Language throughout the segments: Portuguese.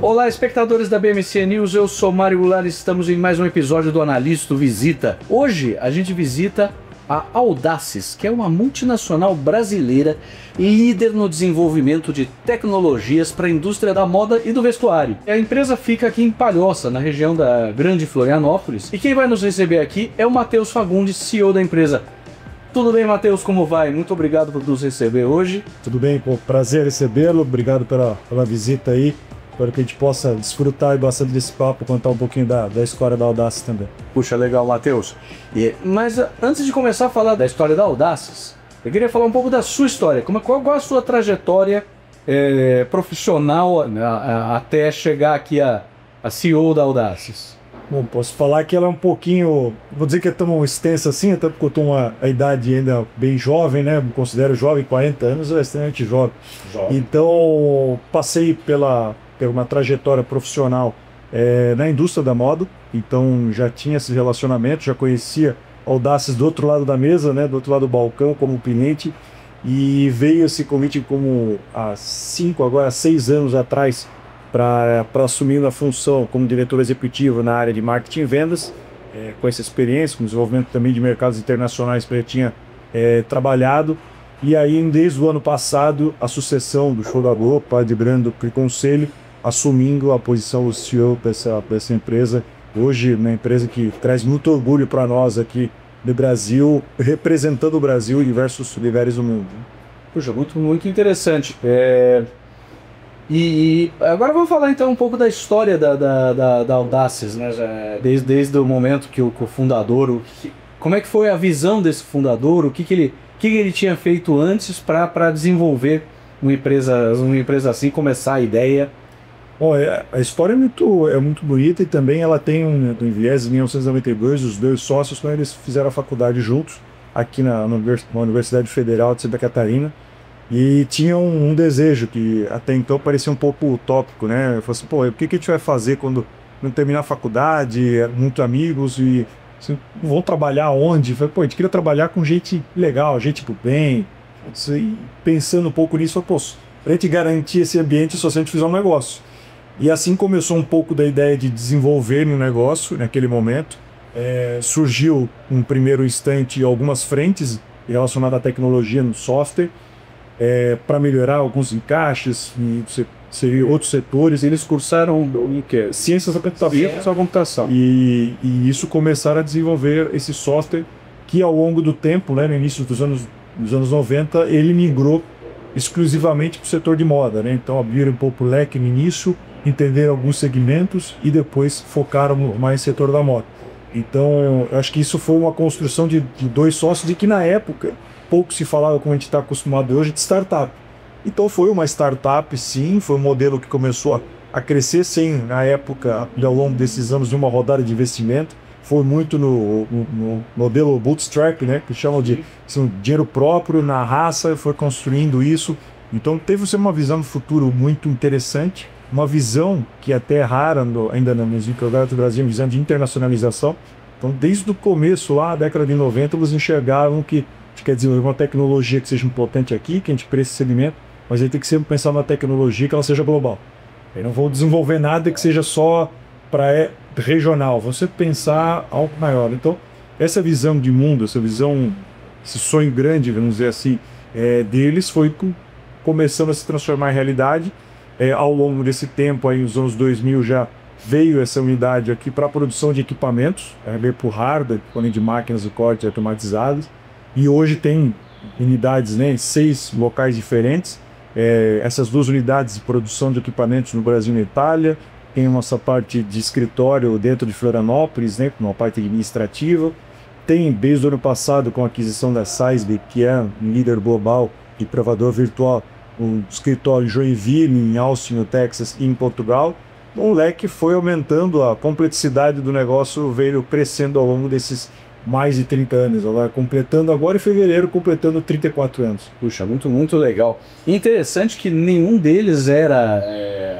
Olá, espectadores da BMC News, eu sou Mário Goulart e estamos em mais um episódio do Analista Visita. Hoje a gente visita a Audaces, que é uma multinacional brasileira líder no desenvolvimento de tecnologias para a indústria da moda e do vestuário. A empresa fica aqui em Palhoça, na região da Grande Florianópolis, e quem vai nos receber aqui é o Matheus Fagundes, CEO da empresa. Tudo bem, Matheus? Como vai? Muito obrigado por nos receber hoje. Tudo bem, pô, prazer recebê-lo, obrigado pela visita aí. Espero que a gente possa desfrutar bastante desse papo, contar um pouquinho da história da Audaces também. Puxa, legal, Matheus. Mas antes de começar a falar da história da Audaces, eu queria falar um pouco da sua história. Qual a sua trajetória profissional até chegar aqui a CEO da Audaces? Bom, posso falar que ela é um pouquinho, vou dizer que é tão extensa assim, até porque eu estou uma idade ainda bem jovem, né? Me considero jovem, 40 anos é extremamente jovem. Então, passei pela uma trajetória profissional na indústria da moda, então já tinha esse relacionamento, já conhecia Audaces do outro lado da mesa, né, do outro lado do balcão como cliente, e veio esse convite como há 6 anos atrás para assumir a função como diretor executivo na área de marketing e vendas, com essa experiência, com desenvolvimento também de mercados internacionais que eu tinha trabalhado. E aí, desde o ano passado, a sucessão do show da Globo, liderando o conselho, assumindo a posição do CEO dessa empresa, hoje uma empresa que traz muito orgulho para nós aqui no Brasil, representando o Brasil em diversos lugares do mundo. Puxa, muito interessante. E agora vamos falar então um pouco da história da Audaces, né? Desde o momento que o fundador, como é que foi a visão desse fundador, o que ele tinha feito antes para desenvolver uma empresa assim, começar a ideia. Bom, a história é muito bonita e também ela tem um viés. Em 1992, os dois sócios, quando eles fizeram a faculdade juntos, aqui na Universidade Federal de Santa Catarina, e tinham um desejo que até então parecia um pouco utópico, né? Eu falei assim, pô, o que a gente vai fazer quando não terminar a faculdade, muito amigos, e assim, vão trabalhar onde? Eu falei, pô, a gente queria trabalhar com gente legal, gente pro bem. E pensando um pouco nisso, eu falei, pô, pra gente garantir esse ambiente só se a gente fizer um negócio. E assim começou um pouco da ideia de desenvolver um negócio naquele momento. Surgiu um primeiro instante algumas frentes relacionadas à tecnologia no software, para melhorar alguns encaixes e outros setores. Eles cursaram ciências da computação. E isso começaram a desenvolver esse software que ao longo do tempo, né, no início dos anos 90, ele migrou exclusivamente para o setor de moda, né? Então abriram um pouco o leque no início, entenderam alguns segmentos e depois focaram mais no setor da moda. Então eu acho que isso foi uma construção de dois sócios, de que na época pouco se falava, como a gente está acostumado hoje, de startup. Então foi uma startup, sim, foi um modelo que começou a crescer sem, na época, ao longo desses anos, de uma rodada de investimento. Foi muito no modelo bootstrap, né, que chamam de dinheiro próprio, na raça, foi construindo isso. Então teve uma visão no futuro muito interessante, uma visão que até é rara ainda nos microgramas do Brasil, uma visão de internacionalização. Então desde o começo, lá na década de 90, eles enxergavam que a gente quer desenvolver uma tecnologia que seja importante aqui, que a gente preste segmento, mas a gente tem que sempre pensar numa tecnologia que ela seja global. Eu não vou desenvolver nada que seja só para regional, você pensar algo maior. Então, essa visão de mundo, esse sonho grande, vamos dizer assim, deles foi começando a se transformar em realidade. Ao longo desse tempo, aí, nos anos 2000, já veio essa unidade aqui para a produção de equipamentos, veio para o hardware, além de máquinas de corte automatizadas, e hoje tem unidades, né, em 6 locais diferentes. Essas 2 unidades de produção de equipamentos no Brasil e na Itália, tem nossa parte de escritório dentro de Florianópolis, né, uma parte administrativa. Tem, desde o ano passado, com a aquisição da Sizeby, que é um líder global de provador virtual, um escritório em Joinville, em Austin, no Texas e em Portugal. O leque foi aumentando, a complexidade do negócio veio crescendo ao longo desses mais de 30 anos. Ela completando agora em fevereiro, completando 34 anos. Puxa, muito legal. E interessante que nenhum deles era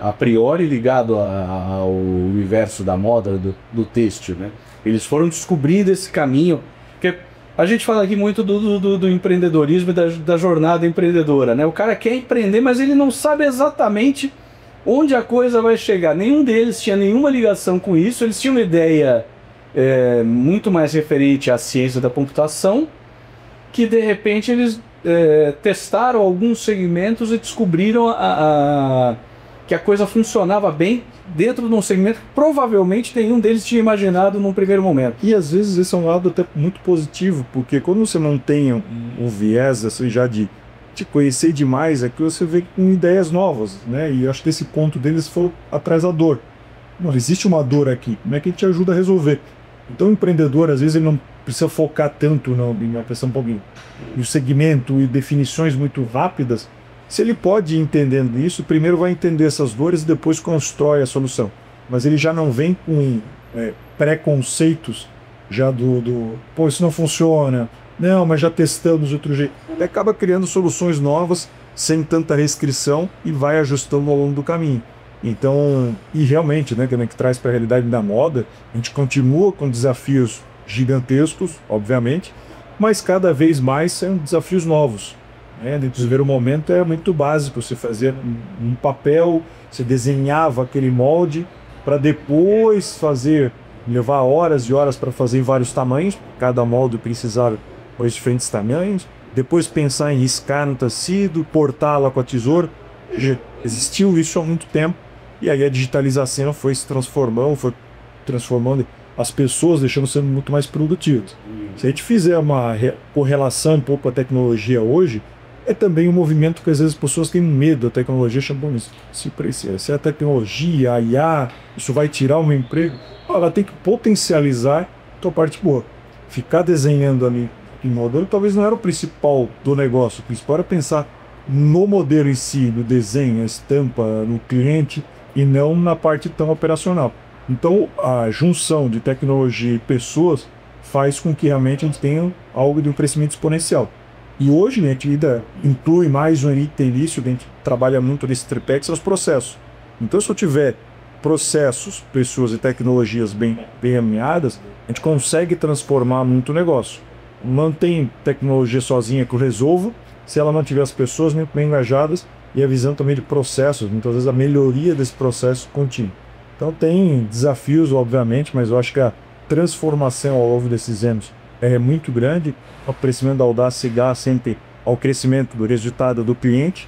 a priori ligado ao universo da moda, do têxtil, né? Eles foram descobrindo esse caminho, porque a gente fala aqui muito do empreendedorismo e da jornada empreendedora, né? O cara quer empreender, mas ele não sabe exatamente onde a coisa vai chegar. Nenhum deles tinha nenhuma ligação com isso, eles tinham uma ideia muito mais referente à ciência da computação, que de repente eles testaram alguns segmentos e descobriram que a coisa funcionava bem dentro de um segmento que provavelmente nenhum deles tinha imaginado num primeiro momento. E às vezes esse é um lado até muito positivo, porque quando você não tem um viés assim, já de te conhecer demais, é que você vê com ideias novas, né? E acho que esse ponto deles foi atrás da dor. Não, existe uma dor aqui, como é que a gente ajuda a resolver? Então o empreendedor, às vezes, ele não precisa focar tanto no segmento e definições muito rápidas. Se ele pode ir entendendo isso, primeiro vai entender essas dores e depois constrói a solução. Mas ele já não vem com preconceitos já pô, isso não funciona, não, mas já testamos de outro jeito. Ele acaba criando soluções novas, sem tanta restrição, e vai ajustando ao longo do caminho. Então, e realmente, né, que traz para a realidade da moda, a gente continua com desafios gigantescos, obviamente, mas cada vez mais são desafios novos. No primeiro momento é muito básico, você fazia um papel, você desenhava aquele molde para depois levar horas e horas para fazer em vários tamanhos, cada molde precisava de diferentes tamanhos, depois pensar em riscar no tecido, cortá-la com a tesoura. Existiu isso há muito tempo, e aí a digitalização foi transformando as pessoas, deixando sendo muito mais produtivas. Se a gente fizer uma correlação um pouco com a tecnologia hoje, é também um movimento que às vezes as pessoas têm medo da tecnologia, chamam isso. Se a tecnologia, a IA, isso vai tirar o meu emprego, ela tem que potencializar a tua parte boa. Ficar desenhando ali em modelo talvez não era o principal do negócio. O principal era pensar no modelo em si, no desenho, a estampa, no cliente, e não na parte tão operacional. Então a junção de tecnologia e pessoas faz com que realmente a gente tenha algo de um crescimento exponencial. E hoje, né, a gente ainda inclui mais um item nisso, a gente trabalha muito nesse tripé, que são os processos. Então, se eu tiver processos, pessoas e tecnologias bem alinhadas, a gente consegue transformar muito o negócio. Não tem tecnologia sozinha que eu resolva, se ela não tiver as pessoas muito bem engajadas e a visão também de processos, muitas vezes a melhoria desse processo contínuo. Então, tem desafios, obviamente, mas eu acho que a transformação ao longo desses anos é muito grande. O crescimento da Audace chegar sempre ao crescimento do resultado do cliente.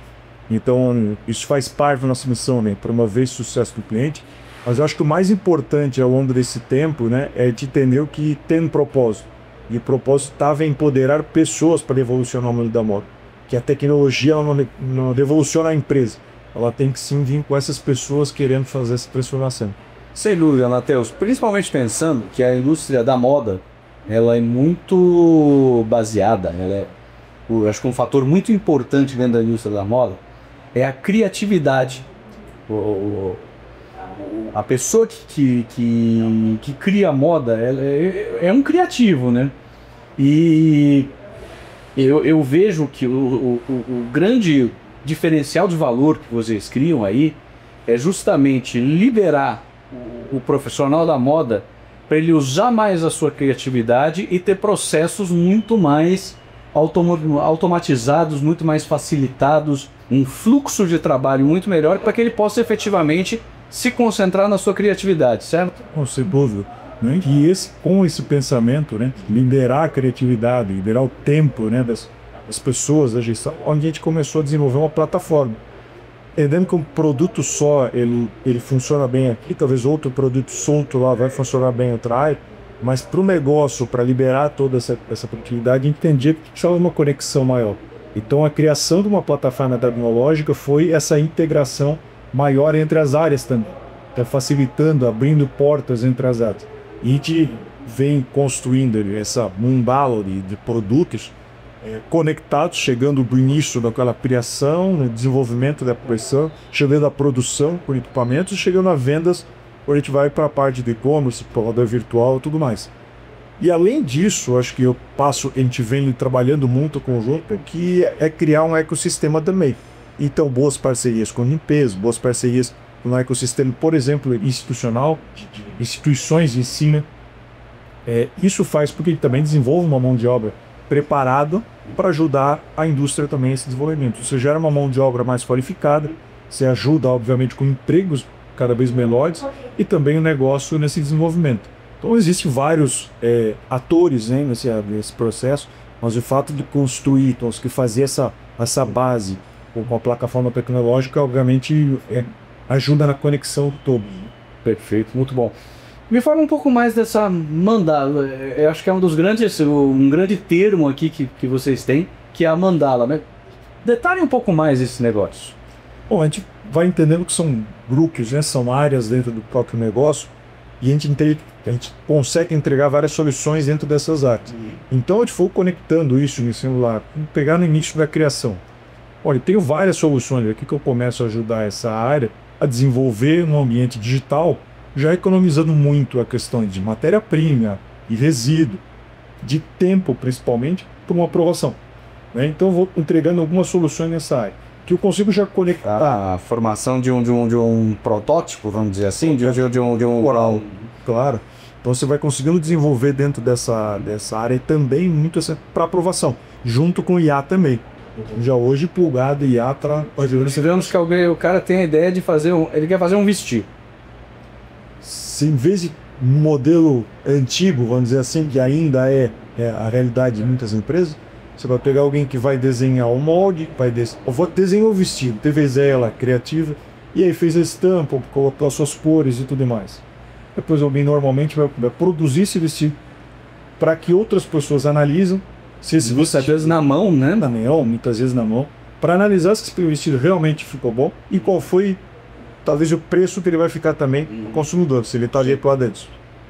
Então, isso faz parte da nossa missão, né, promover o sucesso do cliente. Mas eu acho que o mais importante ao longo desse tempo, né, é de entender o que tem um propósito. E o propósito estava em empoderar pessoas para revolucionar o mundo da moda. Que a tecnologia não revoluciona a empresa. Ela tem que sim vir com essas pessoas querendo fazer essa transformação. Sem dúvida, Matheus. Principalmente pensando que a indústria da moda, ela é muito baseada, eu acho que um fator muito importante dentro da indústria da moda é a criatividade. A pessoa que cria a moda é um criativo, né? E eu vejo que o grande diferencial de valor que vocês criam aí é justamente liberar o profissional da moda para ele usar mais a sua criatividade e ter processos muito mais automatizados, muito mais facilitados, um fluxo de trabalho muito melhor para que ele possa efetivamente se concentrar na sua criativididade, certo? Sem dúvida. Né? E com esse pensamento, né, liberar a criatividade, liberar o tempo, né, das pessoas, da gestão, onde a gente começou a desenvolver uma plataforma. Entendendo que um produto só ele funciona bem aqui, talvez outro produto solto lá vai funcionar bem em outra área, mas para o negócio, para liberar toda essa produtividade, entendia que precisava uma conexão maior. Então a criação de uma plataforma tecnológica foi essa integração maior entre as áreas também, facilitando, abrindo portas entre as áreas. E a gente vem construindo um balo de produtos conectados, chegando do início daquela criação, no desenvolvimento da coleção, chegando à produção com equipamentos e chegando a vendas, quando a gente vai para a parte de e-commerce, roda virtual e tudo mais. E além disso, acho que a gente vem trabalhando muito conjunto, que é criar um ecossistema também. Então, boas parcerias com limpeza, boas parcerias com um ecossistema, por exemplo, institucional, instituições de ensino. Isso faz porque ele também desenvolve uma mão de obra preparado para ajudar a indústria também nesse desenvolvimento. Você gera uma mão de obra mais qualificada, você ajuda, obviamente, com empregos cada vez melhores e também o negócio nesse desenvolvimento. Então, existem vários atores, né, nesse processo, mas o fato de construir, então, que fazer essa base com a plataforma tecnológica, obviamente, ajuda na conexão toda. Perfeito, muito bom. Me fala um pouco mais dessa mandala. Eu acho que é um grande termo aqui que vocês têm, que é a mandala, né? Detalhe um pouco mais esse negócio. Bom, a gente vai entendendo que são grupos, né? São áreas dentro do próprio negócio e a gente consegue entregar várias soluções dentro dessas áreas. Então a gente foi conectando isso no celular, pegar no início da criação. Olha, tenho várias soluções aqui que eu começo a ajudar essa área a desenvolver no ambiente digital, já economizando muito a questão de matéria-prima e resíduo, de tempo principalmente, para uma aprovação. Né? Então eu vou entregando algumas soluções nessa área, que eu consigo já conectar. A formação de um protótipo, vamos dizer assim, de um oral. Claro. Então você vai conseguindo desenvolver dentro dessa área e também muito para aprovação, junto com o IA também. Já hoje plugado IA para... Digamos que o cara tem a ideia de fazer ele quer fazer um vestido. Se em vez de um modelo antigo, vamos dizer assim, que ainda é a realidade de muitas empresas, você vai pegar alguém que vai desenhar o molde, desenhar o vestido, teve ela criativa, e aí fez a estampa, colocou as suas cores e tudo mais. Depois alguém normalmente vai produzir esse vestido para que outras pessoas analisem se esse vestido, às vezes na mão, né? Muitas vezes na mão, para analisar se esse vestido realmente ficou bom e qual foi talvez o preço que ele vai ficar também no consumidor, se ele está ali para dentro.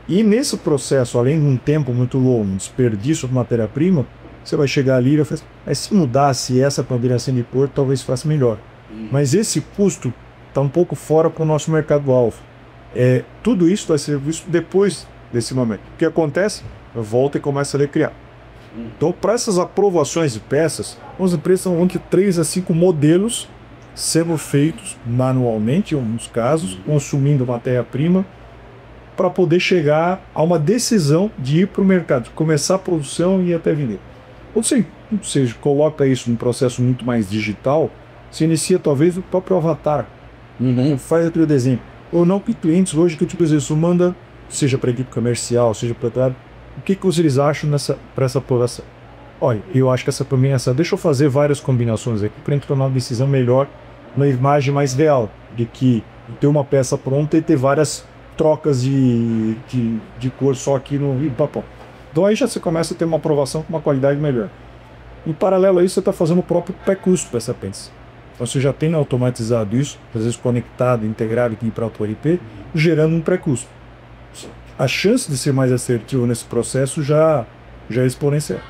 E nesse processo, além de um tempo muito longo, um desperdício de matéria-prima, você vai chegar ali e vai falar, mas se mudasse essa combinação de cor, talvez fosse melhor. Mas esse custo está um pouco fora para o nosso mercado-alvo. Tudo isso vai ser visto depois desse momento. O que acontece? Volta e começa a recriar. Então, para essas aprovações de peças, as empresas são entre 3 a 5 modelos sendo feitos manualmente, em alguns casos, consumindo matéria-prima, para poder chegar a uma decisão de ir para o mercado, começar a produção e ir até vender. Ou seja, coloca isso num processo muito mais digital, se inicia talvez o próprio avatar, faz aquele desenho. Ou não, que clientes hoje que tipo isso manda, seja para equipe comercial, seja para o que vocês acham para essa aprovação? Olha, eu acho que essa para mim deixa eu fazer várias combinações aqui para tomar uma decisão melhor, uma imagem mais real, de que ter uma peça pronta e ter várias trocas de cor só aqui no papel. Então aí já você começa a ter uma aprovação com uma qualidade melhor. Em paralelo a isso, você está fazendo o próprio pré-custo para essa peça. Então você já tem automatizado isso, às vezes conectado, integrado aqui para o IP, gerando um pré-custo. A chance de ser mais assertivo nesse processo já é exponencial.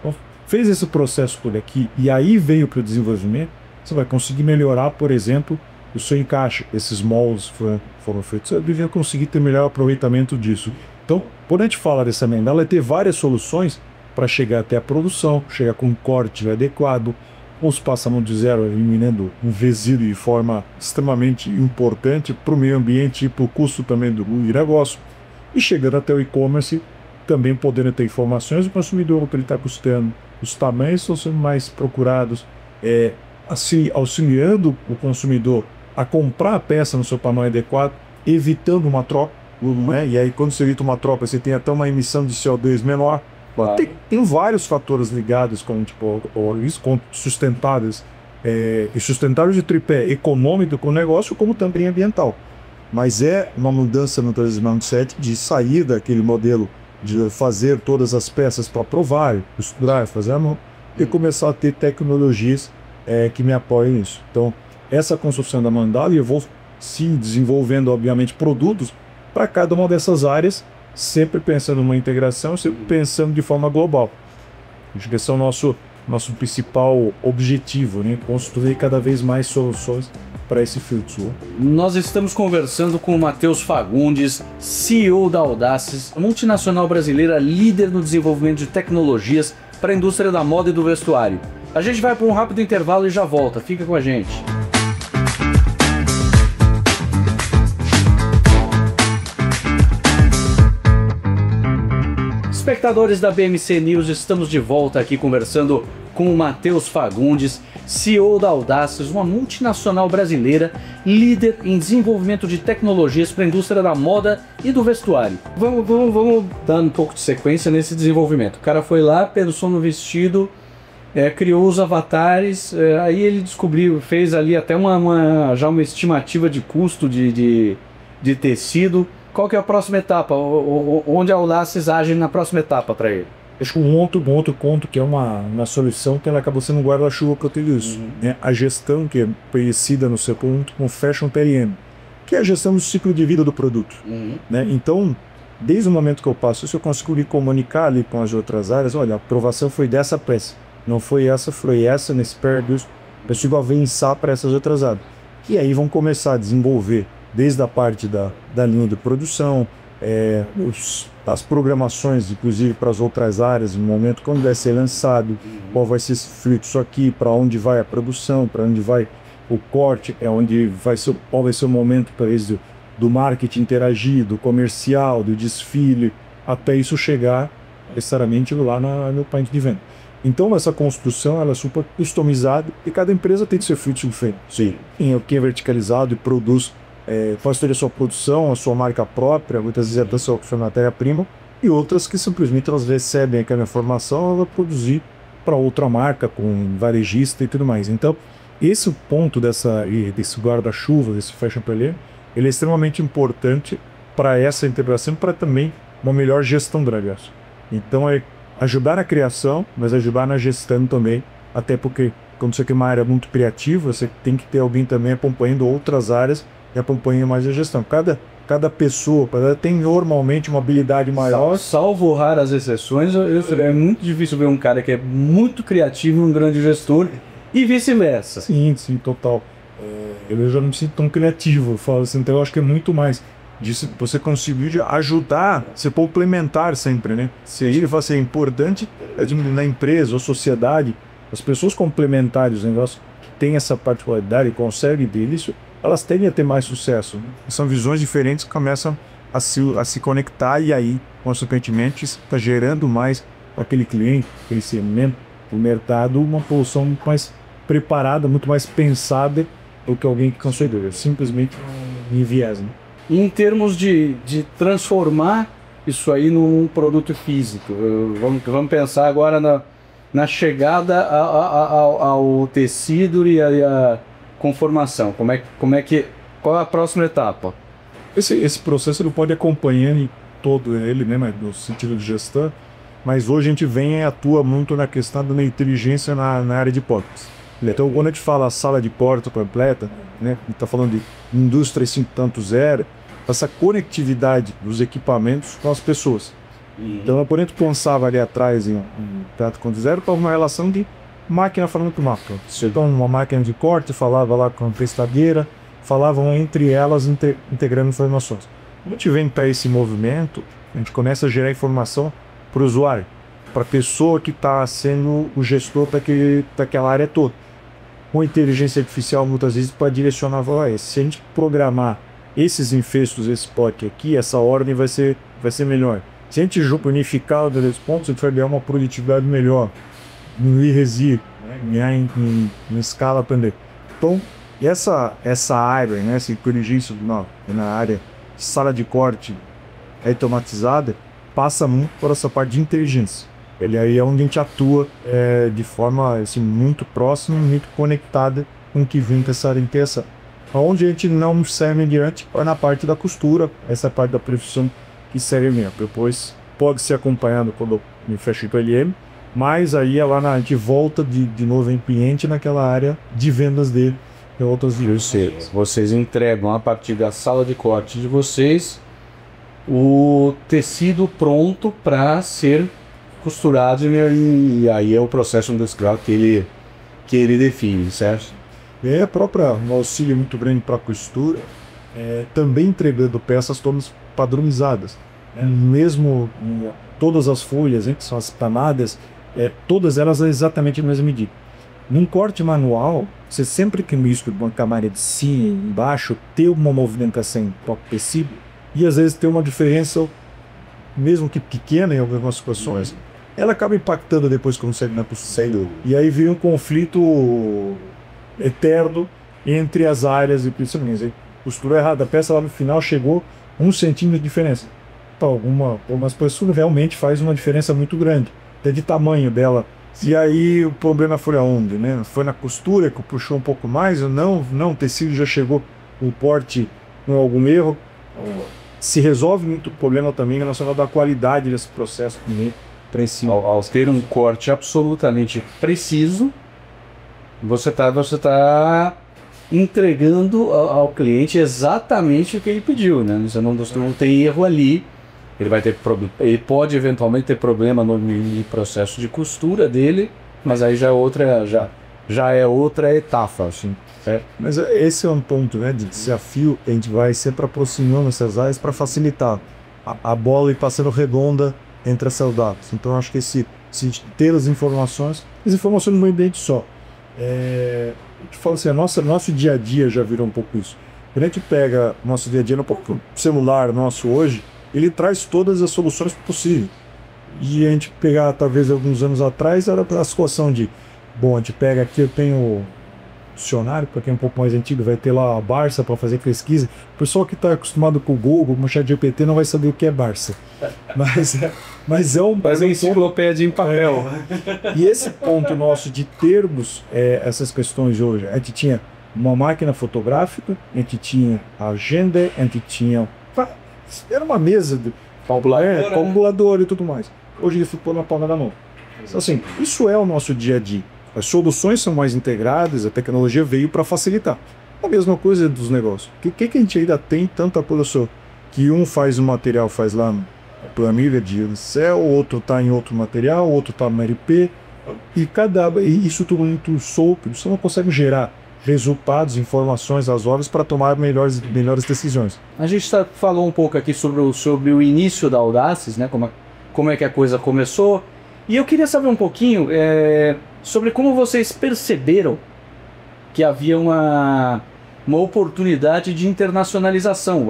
Então, fez esse processo por aqui e aí veio para o desenvolvimento, você vai conseguir melhorar, por exemplo, o seu encaixe. Esses moldes foram feitos, você devia conseguir ter melhor aproveitamento disso. Então, quando a gente fala dessa mandala, é ter várias soluções para chegar até a produção, chegar com um corte adequado, com os passamão de zero, eliminando um resíduo de forma extremamente importante para o meio ambiente e para o custo também do negócio. E chegando até o e-commerce, também podendo ter informações do consumidor, o que ele está custando, os tamanhos estão sendo mais procurados, assim, auxiliando o consumidor a comprar a peça no seu tamanho adequado, evitando uma troca, né? E aí quando você evita uma troca, você tem até uma emissão de CO2 menor. Claro. Tem vários fatores ligados com sustentáveis, e sustentáveis de tripé econômico com o negócio, como também ambiental. Mas é uma mudança no mindset de sair daquele modelo de fazer todas as peças para provar, costurar, fazer a mão, e começar a ter tecnologias que me apoiem nisso. Então, essa construção da mandala, eu vou sim desenvolvendo, obviamente, produtos para cada uma dessas áreas, sempre pensando numa integração, sempre pensando de forma global. Acho que esse é o nosso principal objetivo, né? Construir cada vez mais soluções para esse fluxo. Nós estamos conversando com o Matheus Fagundes, CEO da Audaces, multinacional brasileira líder no desenvolvimento de tecnologias para a indústria da moda e do vestuário. A gente vai para um rápido intervalo e já volta. Fica com a gente. Espectadores da BMC News, estamos de volta aqui conversando com o Matheus Fagundes, CEO da Audaces, uma multinacional brasileira líder em desenvolvimento de tecnologias para a indústria da moda e do vestuário. Vamos dar um pouco de sequência nesse desenvolvimento. O cara foi lá, pensou no vestido, criou os avatares, aí ele descobriu, fez ali até já uma estimativa de custo de tecido. Qual que é a próxima etapa? Onde a Audaces age na próxima etapa para ele? Acho que um outro ponto que é uma solução que ela acabou sendo um guarda-chuva para tudo isso. Né? A gestão que é conhecida no seu ponto como Fashion PLM, que é a gestão do ciclo de vida do produto. Né? Então, desde o momento que eu passo isso, eu consigo me comunicar ali com as outras áreas. Olha, a aprovação foi dessa peça, não foi essa nesse perto. Eu consigo avançar para essas outras áreas. E aí vão começar a desenvolver desde a parte da linha de produção, as programações, inclusive para as outras áreas, no momento quando vai ser lançado, qual vai ser esse fluxo aqui, para onde vai a produção, para onde vai o corte, qual vai ser o momento para eles do marketing interagir, do comercial, do desfile, até isso chegar necessariamente lá no point de venda. Então essa construção ela é super customizada e cada empresa tem seu fluxo diferente. Sim. Tem o que é verticalizado e produz pode ter a sua produção, a sua marca própria, muitas vezes até a sua matéria-prima, e outras que simplesmente elas recebem aquela informação, ela vai produzir para outra marca, com varejista e tudo mais. Então, esse ponto desse guarda-chuva, desse Fashion PLM, ele é extremamente importante para essa integração, para também uma melhor gestão do negócio. Então, é ajudar na criação, mas ajudar na gestão também, até porque quando você tem uma área muito criativa, você tem que ter alguém também acompanhando outras áreas e acompanha mais a gestão. Cada pessoa tem normalmente uma habilidade maior. Salvo raras exceções, é muito difícil ver um cara que é muito criativo e um grande gestor e vice-versa. Sim, total. Eu já não me sinto tão criativo, eu falo assim, então eu acho que é muito mais disso, você conseguir ajudar, se complementar sempre, né? Se ele fala assim, é importante na empresa ou sociedade, as pessoas complementarem os negócios que têm essa particularidade e conseguem deles, elas tendem a ter mais sucesso. Né? São visões diferentes que começam a se conectar e aí, consequentemente, está gerando mais para aquele cliente, aquele segmento, o mercado, uma solução muito mais preparada, muito mais pensada do que alguém que conseguiu. É simplesmente um viés. Né? E em termos de transformar isso aí num produto físico, vamos pensar agora na chegada ao tecido e a conformação, qual é a próxima etapa? Esse processo ele pode acompanhar em todo ele, né, no sentido de gestão, mas hoje a gente vem e atua muito na questão da inteligência na área de portas. Então, quando a gente fala sala de porta completa, né, a gente está falando de indústria 5.0, essa conectividade dos equipamentos com as pessoas. Então, quando a gente pensava ali atrás em 4.0 para uma relação de máquina falando com máquina. Então, uma máquina de corte falava lá com a testadeira, falavam entre elas integrando informações. Quando a gente vem para esse movimento, a gente começa a gerar informação para o usuário, para a pessoa que está sendo o gestor daquela área toda. Com inteligência artificial, muitas vezes, para direcionar, se a gente programar esses infestos, esse pote aqui, essa ordem vai ser melhor. Se a gente unificar os dois pontos, a gente vai ganhar uma produtividade melhor. Diminuir resíduo, né? Ganhar em escala, aprender. Então, essa área, né, essa inteligência na área de sala de corte automatizada, passa muito por essa parte de inteligência. Ele aí é onde a gente atua de forma assim, muito próxima, muito conectada com o que vem dessa limpeza. Onde a gente não serve adiante é na parte da costura, essa parte da profissão que serve mesmo. Depois pode ser acompanhado quando me fecha o PLM, mas aí a gente volta de novo em cliente naquela área de vendas dele e outras direções. Vocês entregam a partir da sala de corte de vocês o tecido pronto para ser costurado e aí é o processo industrial que ele define, certo? A própria um auxílio muito grande para a costura, também entregando peças todas padronizadas. Mesmo todas as folhas, que são as panadas, todas elas exatamente na mesma medida. Num corte manual, você sempre que mistura uma camada de cima embaixo, tem uma movimentação um pouco tecido, e às vezes tem uma diferença mesmo que pequena em algumas situações, ela acaba impactando depois quando sai na costura. E aí vira um conflito eterno entre as áreas e principalmente. Costurou errada, a peça lá no final chegou 1 centímetro de diferença. Para algumas pessoas realmente faz uma diferença muito grande, até de tamanho dela. E aí o problema foi aonde, né? Foi na costura que puxou um pouco mais, ou não, o tecido já chegou, o porte com algum erro. Se resolve muito o problema também relacionado à qualidade desse processo também. Ao ter um corte absolutamente preciso, você tá entregando ao cliente exatamente o que ele pediu, né? Você não tem erro ali. Ele pode eventualmente ter problema no processo de costura dele, mas aí já é outra etapa, assim. Mas esse é um ponto, né, de desafio que a gente vai sempre aproximando essas áreas para facilitar a bola ir passando redonda entre essas datas. Então acho que se ter as informações num ambiente só. A gente fala assim, nosso dia a dia já virou um pouco isso. Quando a gente pega nosso dia a dia, o celular nosso hoje, ele traz todas as soluções possíveis. E a gente pegar, talvez alguns anos atrás, era a situação de, a gente pega aqui, eu tenho dicionário, para quem é um pouco mais antigo, vai ter lá a Barça para fazer pesquisa. O pessoal que está acostumado com o Google, com o ChatGPT, não vai saber o que é Barça. Mas é uma enciclopédia em papel. E esse ponto nosso de termos essas questões hoje, a gente tinha uma máquina fotográfica, a gente tinha a agenda, a gente tinha... Era uma mesa de calculador e tudo mais. Hoje ele ficou na palma da mão. Então, assim, isso é o nosso dia a dia. As soluções são mais integradas, a tecnologia veio para facilitar. A mesma coisa dos negócios. O que a gente ainda tem tanta produção? Que um faz um material, faz lá na planilha de Excel, o outro está em outro material, o outro está no RP. E isso tudo muito solto. Você não consegue gerar resultados, informações às horas para tomar melhores decisões. A gente falou um pouco aqui sobre o início da Audaces, né? Como é que a coisa começou. E eu queria saber um pouquinho sobre como vocês perceberam que havia uma oportunidade de internacionalização.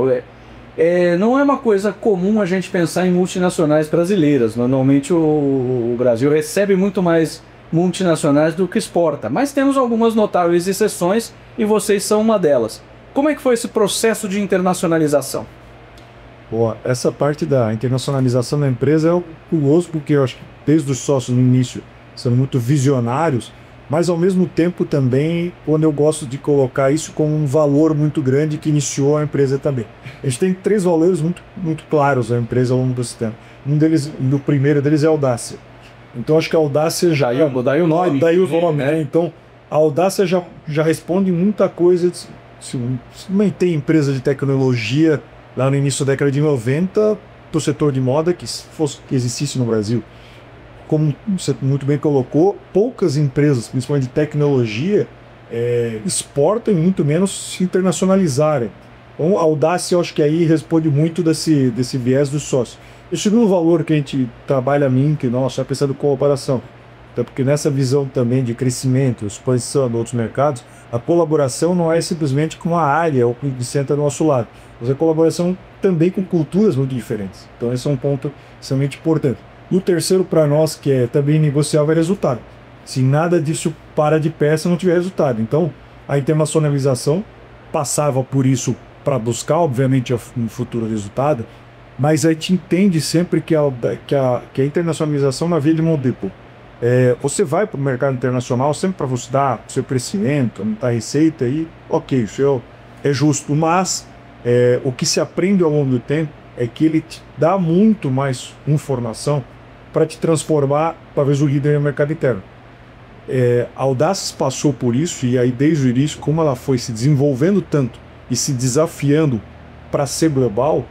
Não é uma coisa comum a gente pensar em multinacionais brasileiras. Normalmente o Brasil recebe muito mais multinacionais do que exporta, mas temos algumas notáveis exceções e vocês são uma delas. Como é que foi esse processo de internacionalização? Essa parte da internacionalização da empresa é curioso, porque eu acho que desde os sócios no início são muito visionários, mas ao mesmo tempo também, quando eu gosto de colocar isso como um valor muito grande que iniciou a empresa também. A gente tem 3 valores muito claros da empresa ao longo desse tempo. O primeiro deles é a audácia. Então acho que a audácia daí o nome. Então a audácia já responde muita coisa. Se tem empresa de tecnologia lá no início da década de 90 para o setor de moda que existisse no Brasil. Como você muito bem colocou, poucas empresas, principalmente de tecnologia, exportam e muito menos se internacionalizarem. Então a audácia eu acho que aí responde muito desse viés do sócio. O segundo valor que a gente trabalha que nós já pensando em colaboração. Então, porque nessa visão também de crescimento, exposição a outros mercados, a colaboração não é simplesmente com a área ou que senta do nosso lado, mas a colaboração também com culturas muito diferentes. Então esse é um ponto extremamente importante. E o terceiro para nós, que é também negociável, é resultado. Se nada disso para de pé se não tiver resultado. Então a internacionalização passava por isso para buscar, obviamente, um futuro resultado, mas a gente entende sempre que a internacionalização na via de mão dupla. Você vai para o mercado internacional sempre para você dar seu crescimento, aumentar a receita, e ok, isso é justo, mas o que se aprende ao longo do tempo é que ele te dá muito mais informação para te transformar, talvez, o líder no mercado interno. A Audaces passou por isso, e aí desde o início, como ela foi se desenvolvendo tanto e se desafiando para ser global,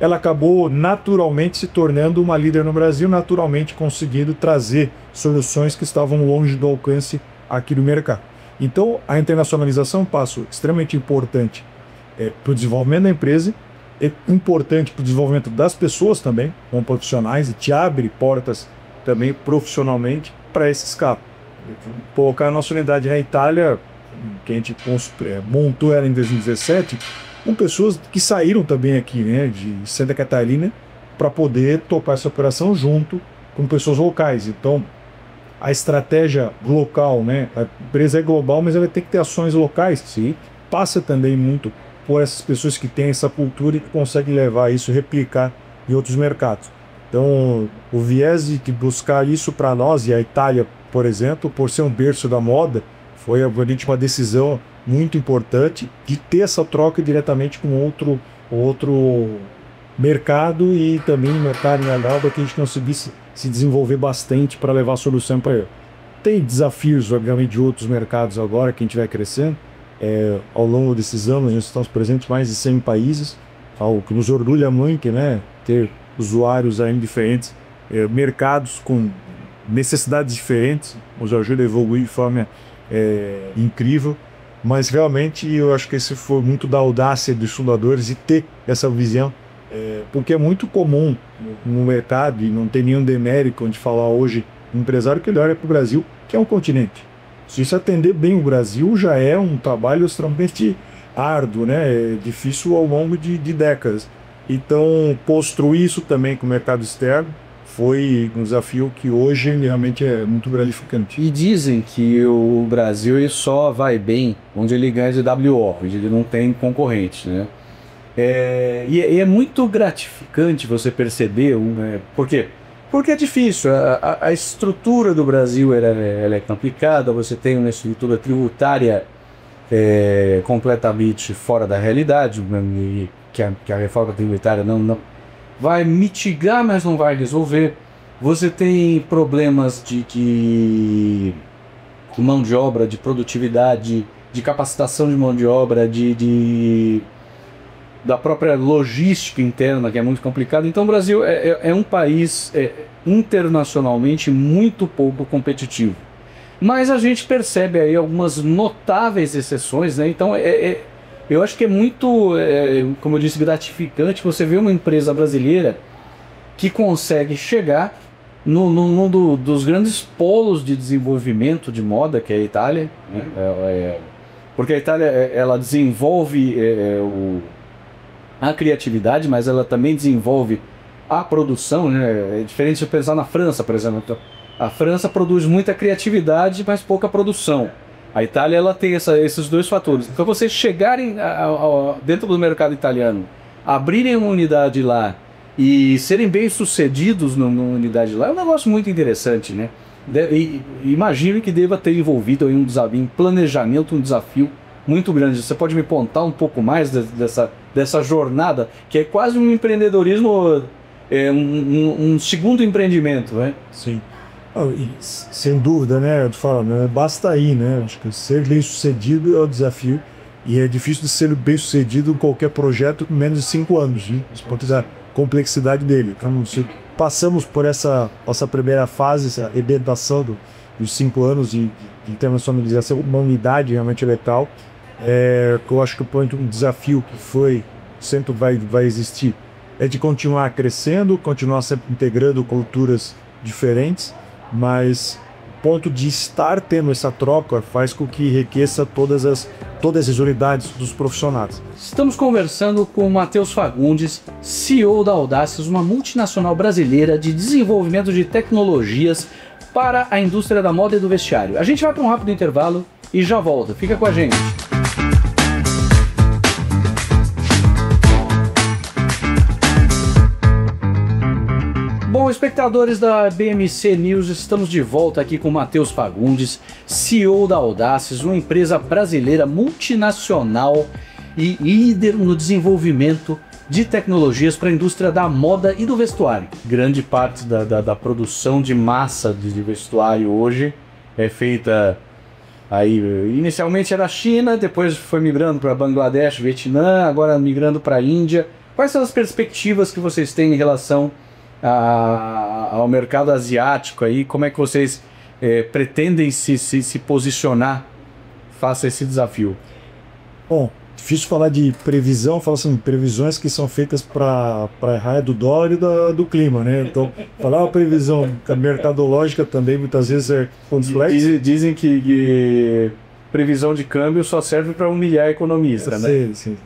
ela acabou naturalmente se tornando uma líder no Brasil, naturalmente conseguindo trazer soluções que estavam longe do alcance aqui do mercado. Então, a internacionalização é um passo extremamente importante para o desenvolvimento da empresa, é importante para o desenvolvimento das pessoas também, como profissionais, e te abre portas também profissionalmente para esses casos. Colocar a nossa unidade na Itália, que a gente montou ela em 2017, com pessoas que saíram também aqui, né, de Santa Catarina, para poder topar essa operação junto com pessoas locais. Então, a estratégia local, né? A empresa é global, mas ela tem que ter ações locais. Sim. Passa também muito por essas pessoas que têm essa cultura e que conseguem levar isso, replicar em outros mercados. Então, o viés de buscar isso para nós, e a Itália, por exemplo, por ser um berço da moda, foi uma decisão muito importante de ter essa troca diretamente com outro mercado e também mercado na Europa que a gente conseguisse se desenvolver bastante para levar a solução para ele. Tem desafios, obviamente, de outros mercados agora que a gente vai crescendo. Ao longo desses anos, nós estamos presentes em mais de 100 países, o que nos orgulha muito, né? Ter usuários ainda diferentes, mercados com necessidades diferentes, nos ajuda a evoluir de forma incrível. Mas realmente eu acho que esse foi muito da audácia dos fundadores e ter essa visão, porque é muito comum no mercado, e não tem nenhum demérito onde falar hoje, um empresário que ele olha para o Brasil, que é um continente. Se isso atender bem o Brasil, já é um trabalho extremamente árduo, né? É difícil ao longo de décadas. Então, construir isso também com o mercado externo foi um desafio que hoje realmente é muito gratificante. E dizem que o Brasil ele só vai bem onde ele ganha de WO, onde ele não tem concorrente, né? E é muito gratificante você perceber, por quê? Porque é difícil, a estrutura do Brasil ela é complicada, você tem uma estrutura tributária completamente fora da realidade, que a reforma tributária não vai mitigar, mas não vai resolver. Você tem problemas de mão de obra, de produtividade, de capacitação de mão de obra, da própria logística interna, que é muito complicado. Então o Brasil é um país internacionalmente muito pouco competitivo. Mas a gente percebe aí algumas notáveis exceções, né? Então eu acho que é muito, como eu disse, gratificante você ver uma empresa brasileira que consegue chegar num dos grandes polos de desenvolvimento de moda, que é a Itália, né? Porque a Itália ela desenvolve a criatividade, mas ela também desenvolve a produção, né? É diferente de pensar na França, por exemplo. A França produz muita criatividade, mas pouca produção. A Itália ela tem esses dois fatores. Então, vocês chegarem dentro do mercado italiano, abrirem uma unidade lá e serem bem-sucedidos numa unidade lá, é um negócio muito interessante, né? Imagino que deva ter envolvido aí em planejamento, um desafio muito grande. Você pode me contar um pouco mais dessa jornada, que é quase um empreendedorismo, um segundo empreendimento, né? Sim. Sem dúvida, né? Eu falo, né? Basta ir, né? Acho que ser bem sucedido é o desafio, e é difícil de ser bem sucedido em qualquer projeto com menos de 5 anos, né? Você pode ter a complexidade dele. Então, se passamos por essa nossa primeira fase, essa arrebentação dos 5 anos de internacionalização, uma unidade realmente letal, que eu acho que um desafio que sempre vai existir é de continuar crescendo, continuar sempre integrando culturas diferentes, mas o ponto de estar tendo essa troca faz com que enriqueça todas as unidades dos profissionais. Estamos conversando com o Matheus Fagundes, CEO da Audaces, uma multinacional brasileira de desenvolvimento de tecnologias para a indústria da moda e do vestiário. A gente vai para um rápido intervalo e já volta. Fica com a gente. Bom, espectadores da BMC News, estamos de volta aqui com o Matheus Fagundes, CEO da Audaces, uma empresa brasileira multinacional e líder no desenvolvimento de tecnologias para a indústria da moda e do vestuário. Grande parte da produção de massa de vestuário hoje é feita aí, inicialmente era China, depois foi migrando para Bangladesh, Vietnã, agora migrando para a Índia. Quais são as perspectivas que vocês têm em relação ao mercado asiático aí? Como é que vocês pretendem se posicionar face a esse desafio? Bom, difícil falar de previsão, falo assim, previsões que são feitas para a raia do dólar e do clima, né? Então, falar uma previsão mercadológica também muitas vezes é complexo. Dizem que previsão de câmbio só serve para humilhar economista, né? Sim, sim.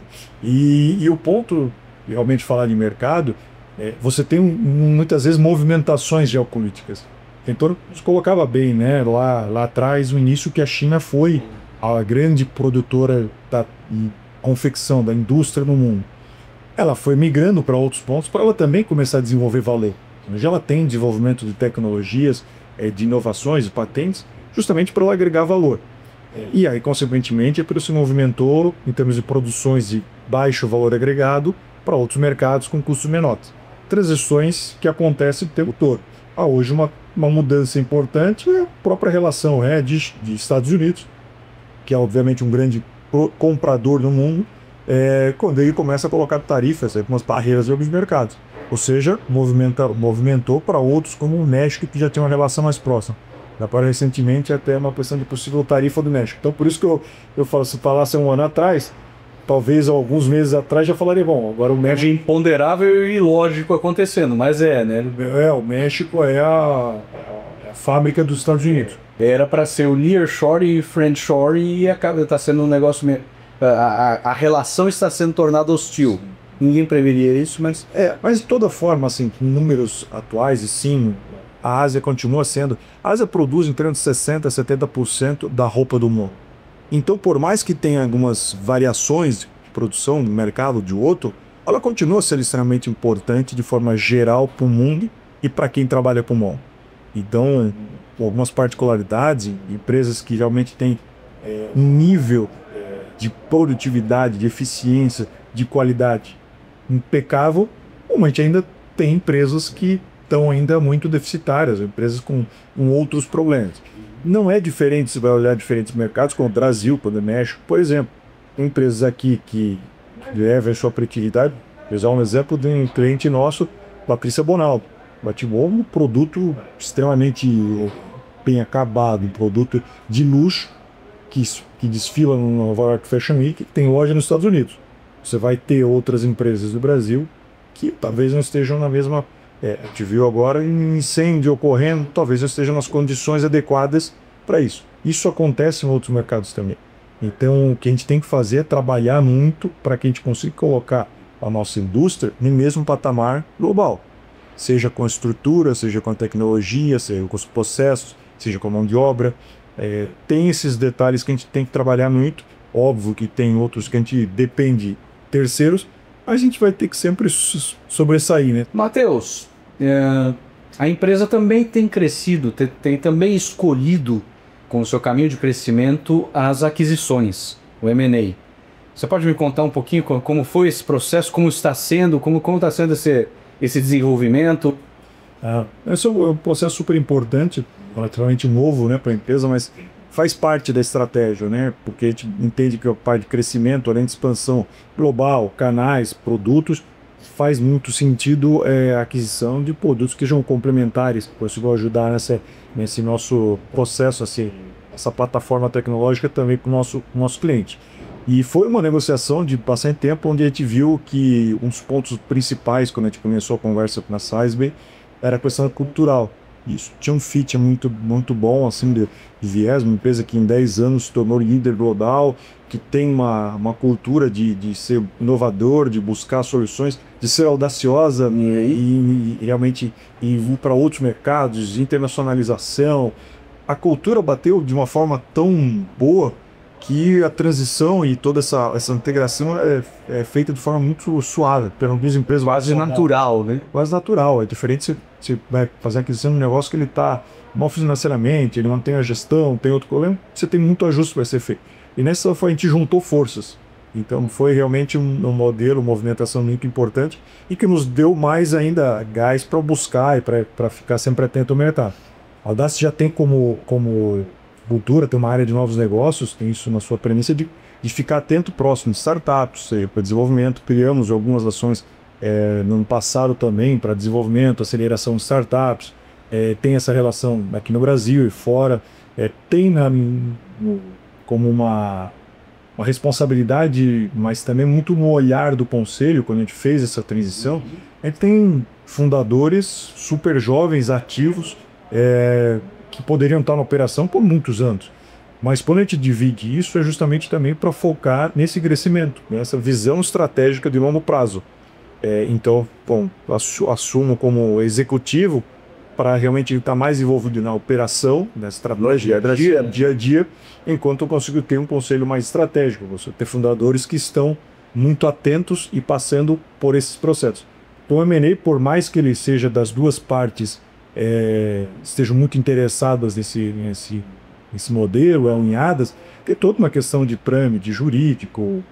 E o ponto, realmente falar de mercado, você tem muitas vezes movimentações geopolíticas. Então, se colocava bem, né, lá atrás, o início que a China foi a grande produtora da confecção, da indústria no mundo. Ela foi migrando para outros pontos para ela também começar a desenvolver valor. Hoje ela tem desenvolvimento de tecnologias, de inovações, de patentes, justamente para ela agregar valor. E aí, consequentemente, é por isso que se movimentou em termos de produções de baixo valor agregado para outros mercados com custos menores. Transições que acontecem o tempo todo. Hoje uma mudança importante é a própria relação de Estados Unidos, que é obviamente um grande comprador no mundo, quando ele começa a colocar tarifas, algumas barreiras em alguns mercados. Ou seja, movimentou para outros como o México, que já tem uma relação mais próxima. Agora, recentemente, até uma questão de possível tarifa do México. Então, por isso que eu falo, se falasse um ano atrás, talvez alguns meses atrás já falaria, bom, agora o México... É imponderável e ilógico acontecendo, mas né? O México é a fábrica dos Estados Unidos. Era para ser o nearshore e friendshore e está sendo um negócio... A relação está sendo tornada hostil. Ninguém preveria isso, mas... Mas de toda forma, assim, em números atuais, e sim, a Ásia continua sendo... A Ásia produz em torno de 60% a 70% da roupa do mundo. Então, por mais que tenha algumas variações de produção no mercado de outro, ela continua sendo extremamente importante de forma geral para o mundo e para quem trabalha com o mundo. Então, com algumas particularidades, empresas que realmente têm um nível de produtividade, de eficiência, de qualidade impecável, como a gente ainda tem empresas que estão ainda muito deficitárias, empresas com outros problemas. Não é diferente, você vai olhar diferentes mercados, como o Brasil, como o México, por exemplo. Tem empresas aqui que levam a sua produtividade. Vou usar um exemplo de um cliente nosso, Patrícia Bonaldo. Batimou um produto extremamente bem acabado, um produto de luxo, que desfila no Nova York Fashion Week, que tem loja nos Estados Unidos. Você vai ter outras empresas do Brasil que talvez não estejam na mesma... a gente viu agora um incêndio ocorrendo, talvez não estejam nas condições adequadas para isso. Isso acontece em outros mercados também. Então, o que a gente tem que fazer é trabalhar muito para que a gente consiga colocar a nossa indústria no mesmo patamar global. Seja com a estrutura, seja com a tecnologia, seja com os processos, seja com a mão de obra. Tem esses detalhes que a gente tem que trabalhar muito. Óbvio que tem outros que a gente depende de terceiros, mas a gente vai ter que sempre sobressair, né? Matheus, a empresa também tem crescido, tem também escolhido como seu caminho de crescimento as aquisições, o M&A. Você pode me contar um pouquinho como foi esse processo, como está sendo, como está sendo esse desenvolvimento? Esse é um processo super importante, relativamente novo, né, para a empresa, mas faz parte da estratégia, né? Porque a gente entende que a parte de crescimento, além de expansão global, canais, produtos, faz muito sentido a aquisição de produtos que sejam complementares, que possam ajudar nesse nosso processo, assim, essa plataforma tecnológica também para o nosso cliente. E foi uma negociação de bastante tempo, onde a gente viu que um dos pontos principais, quando a gente começou a conversa na Sizebee, era a questão cultural. Isso tinha um fit muito, muito bom, assim, de viés, uma empresa que em 10 anos se tornou líder global, que tem uma cultura de ser inovador, de buscar soluções, de ser audaciosa e realmente ir para outros mercados, de internacionalização. A cultura bateu de uma forma tão boa que a transição e toda essa integração é feita de forma muito suave, pelo menos empresas quase natural, né? Quase natural. É diferente você vai fazer aquisição de um negócio que ele está mal financeiramente, ele não tem a gestão, tem outro problema, você tem muito ajuste para ser feito. E nessa a gente juntou forças. Então foi realmente um modelo, uma movimentação muito importante e que nos deu mais ainda gás para buscar e para ficar sempre atento ao mercado. A Audace já tem como cultura, tem uma área de novos negócios, tem isso na sua premissa de ficar atento próximo de startups, seja para desenvolvimento. Criamos algumas ações no ano passado também para desenvolvimento, aceleração de startups. Tem essa relação aqui no Brasil e fora. Tem como uma responsabilidade, mas também muito no olhar do conselho, quando a gente fez essa transição. A gente tem fundadores super jovens, ativos, que poderiam estar na operação por muitos anos. Mas quando a gente divide isso, é justamente também para focar nesse crescimento, nessa visão estratégica de longo prazo. Então, bom, assumo como executivo para realmente estar mais envolvido na operação, na estratégia, dia a dia, enquanto eu consigo ter um conselho mais estratégico, você ter fundadores que estão muito atentos e passando por esses processos. Então, o M&A, por mais que ele seja das duas partes, estejam muito interessadas nesse modelo, alinhadas, tem toda uma questão de trâmite jurídico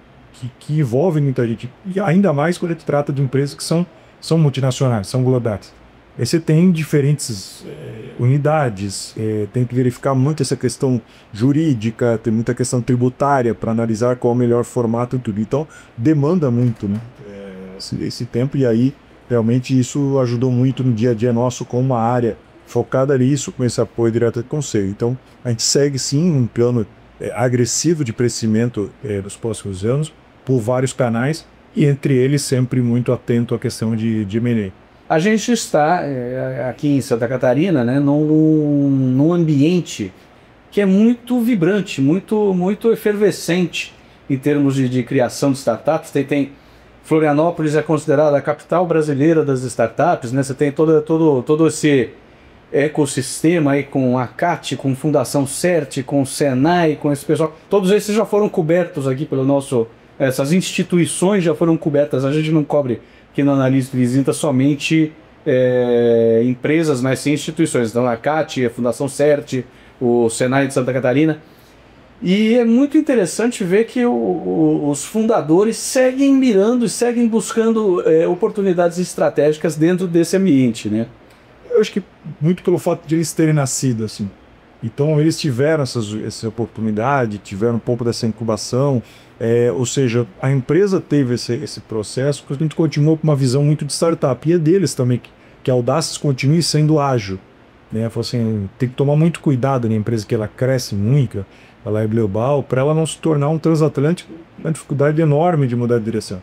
que envolve muita gente, e ainda mais quando a gente trata de empresas que são multinacionais, são globais. Aí você tem diferentes unidades, tem que verificar muito essa questão jurídica, tem muita questão tributária para analisar qual é o melhor formato e tudo. Então, demanda muito, né, esse tempo, e aí realmente isso ajudou muito no dia a dia nosso como uma área focada nisso, com esse apoio direto do conselho. Então, a gente segue sim um plano agressivo de crescimento nos próximos anos, por vários canais, e entre eles sempre muito atento à questão de M&A. A gente está aqui em Santa Catarina, né, num ambiente que é muito vibrante, muito efervescente em termos de criação de startups. Florianópolis é considerada a capital brasileira das startups, né? Você tem todo esse ecossistema aí com a CAT, com Fundação CERT, com o Senai, com esse pessoal. Todos esses já foram cobertos aqui pelo nosso... Essas instituições já foram cobertas. A gente não cobre aqui no Analista Visita somente empresas, mas sim instituições. Então a CAT, a Fundação CERT, o Senai de Santa Catarina. E é muito interessante ver que os fundadores seguem mirando e seguem buscando oportunidades estratégicas dentro desse ambiente, né? Eu acho que muito pelo fato de eles terem nascido assim. Então eles tiveram essa oportunidade, tiveram um pouco dessa incubação, ou seja, a empresa teve esse processo, porque a gente continuou com uma visão muito de startup, e é deles também, que a Audaces continue sendo ágil, né? Assim, tem que tomar muito cuidado na empresa que ela cresce muito, ela é global, para ela não se tornar um transatlântico, uma dificuldade enorme de mudar de direção.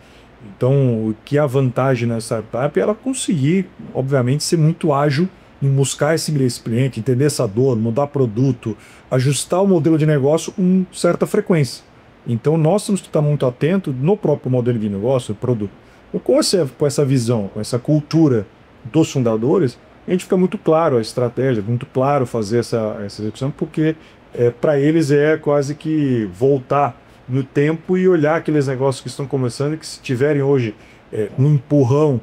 Então, o que é a vantagem na startup é ela conseguir, obviamente, ser muito ágil em buscar esse cliente, entender essa dor, mudar produto, ajustar o modelo de negócio com certa frequência. Então, nós temos que estar muito atentos no próprio modelo de negócio, produto. Com essa visão, com essa cultura dos fundadores, a gente fica muito claro a estratégia, muito claro fazer essa execução, porque para eles é quase que voltar no tempo e olhar aqueles negócios que estão começando, que se tiverem hoje um empurrão,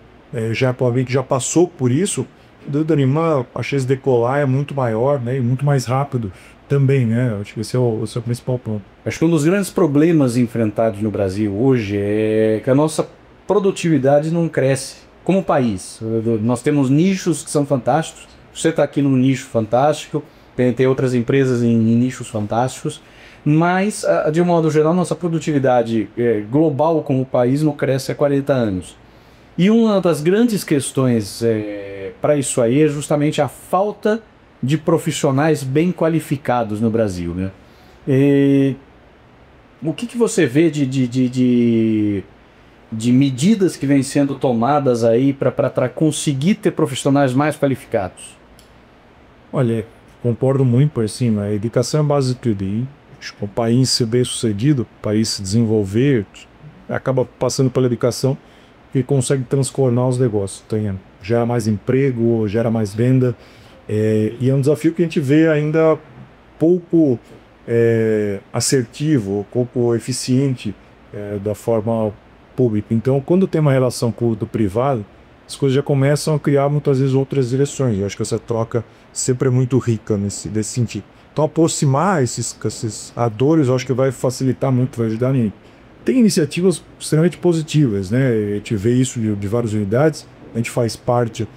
já provavelmente já passou por isso, do animal, a chance de decolar é muito maior, né, e muito mais rápido também, né? Acho que esse é o principal ponto. Acho que um dos grandes problemas enfrentados no Brasil hoje é que a nossa produtividade não cresce como país. Nós temos nichos que são fantásticos, você está aqui num nicho fantástico, tem outras empresas em nichos fantásticos, mas, de um modo geral, nossa produtividade global como país não cresce há 40 anos. E uma das grandes questões para isso aí é justamente a falta de profissionais bem qualificados no Brasil, né? O que você vê de medidas que vêm sendo tomadas aí para conseguir ter profissionais mais qualificados? Olha, concordo muito, assim, a educação é a base de tudo. E o país ser bem sucedido, o país se desenvolver, acaba passando pela educação, que consegue transformar os negócios. Então, gera mais emprego, gera mais venda, e é um desafio que a gente vê ainda pouco assertivo, pouco eficiente da forma pública. Então, quando tem uma relação público-privada, as coisas já começam a criar muitas vezes outras direções. Eu acho que essa troca sempre é muito rica nesse sentido. Então, aproximar esses atores, eu acho que vai facilitar muito, vai ajudar nisso. Tem iniciativas extremamente positivas, né? A gente vê isso de várias unidades. A gente faz parte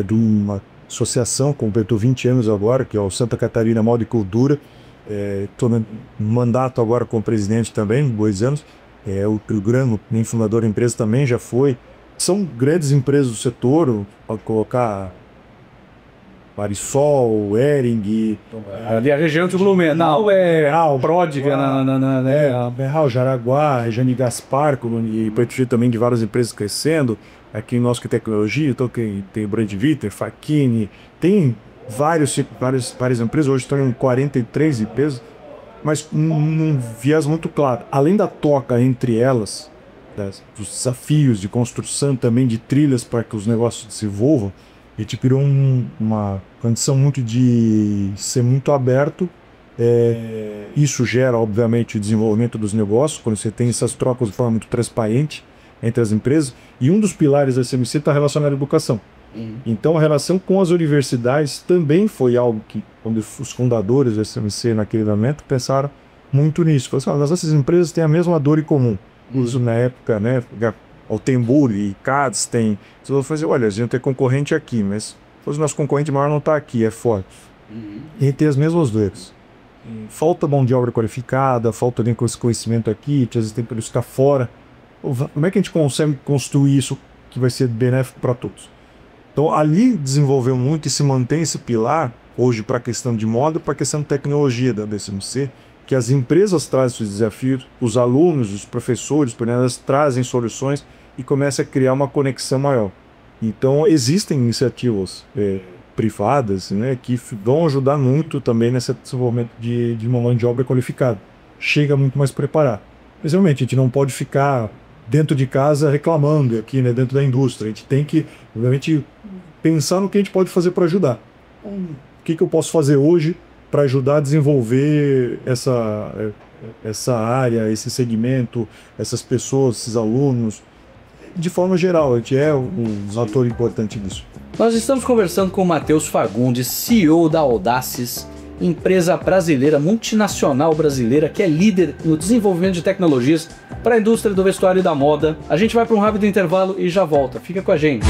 de uma associação, completou 20 anos agora, que é o Santa Catarina Moda e Cultura. Estou no mandato agora como presidente também, 2 anos. O Grano, nem fundador da empresa, também já foi. São grandes empresas do setor, pode colocar Marisol, Hering. Ali a região de Blumenau pródiga, Berral, Jaraguá, Regiane Gaspar, e pode também de várias empresas crescendo. Aqui em nosso que tecnologia, então tem Brand Viter, Facchini, tem várias empresas, hoje estão em 43 empresas, mas num viés muito claro. Além da troca entre elas, dos desafios de construção também de trilhas para que os negócios se desenvolvam, a gente criou uma condição muito de ser muito aberto. Isso gera, obviamente, o desenvolvimento dos negócios, quando você tem essas trocas de forma muito transparente entre as empresas. E um dos pilares da SMC está relacionado à educação. Então, a relação com as universidades também foi algo que, quando os fundadores da SMC, naquele momento, pensaram muito nisso. Falaram assim, essas empresas têm a mesma dor em comum. Uso na época, né? Altenburg e CADS tem. Você vai fazer, olha, a gente tem concorrente aqui, mas o nosso concorrente maior não está aqui, é forte. E a gente tem as mesmas dores. Falta mão de obra qualificada, falta nem conhecimento aqui, às vezes tem para ficar fora. Como é que a gente consegue construir isso que vai ser benéfico para todos? Então, ali desenvolveu muito e se mantém esse pilar, hoje, para a questão de moda, para a questão de tecnologia da BSMC, que as empresas trazem os desafios, os alunos, os professores, elas trazem soluções e começa a criar uma conexão maior. Então, existem iniciativas privadas, né, que vão ajudar muito também nesse desenvolvimento de uma mão de obra qualificada. Chega muito mais preparado. Mas, realmente, a gente não pode ficar dentro de casa reclamando aqui, né, dentro da indústria. A gente tem que, obviamente, pensar no que a gente pode fazer para ajudar. O que eu posso fazer hoje para ajudar a desenvolver essa área, esse segmento, essas pessoas, esses alunos. De forma geral, a gente é um ator importante nisso. Nós estamos conversando com o Matheus Fagundes, CEO da Audaces, empresa brasileira, multinacional brasileira, que é líder no desenvolvimento de tecnologias para a indústria do vestuário e da moda. A gente vai para um rápido intervalo e já volta. Fica com a gente.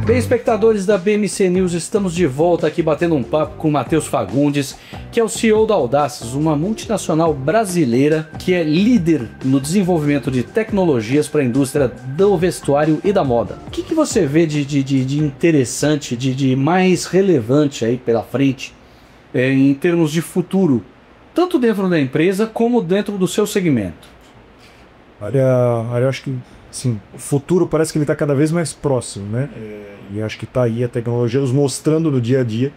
Bem, espectadores da BMC News, estamos de volta aqui batendo um papo com o Matheus Fagundes, que é o CEO da Audaces, uma multinacional brasileira que é líder no desenvolvimento de tecnologias para a indústria do vestuário e da moda. O que você vê de interessante, de mais relevante aí pela frente, em termos de futuro, tanto dentro da empresa como dentro do seu segmento? Eu acho que sim, o futuro parece que ele está cada vez mais próximo, né? E acho que está aí a tecnologia nos mostrando no dia a dia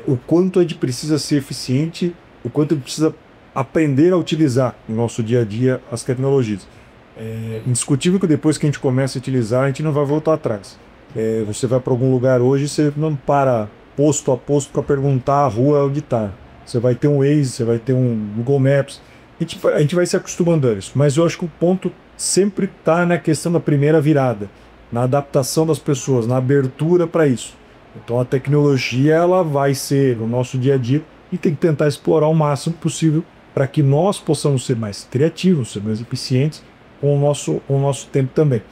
o quanto a gente precisa ser eficiente, o quanto a gente precisa aprender a utilizar no nosso dia a dia as tecnologias. É indiscutível que depois que a gente começa a utilizar, a gente não vai voltar atrás. Você vai para algum lugar hoje, você não para posto a posto para perguntar a rua onde está. Você vai ter um Waze, você vai ter um Google Maps. A gente vai se acostumando a isso, mas eu acho que o ponto sempre está na questão da primeira virada, na adaptação das pessoas, na abertura para isso. Então a tecnologia ela vai ser no nosso dia a dia e tem que tentar explorar o máximo possível para que nós possamos ser mais criativos, ser mais eficientes com o nosso tempo também.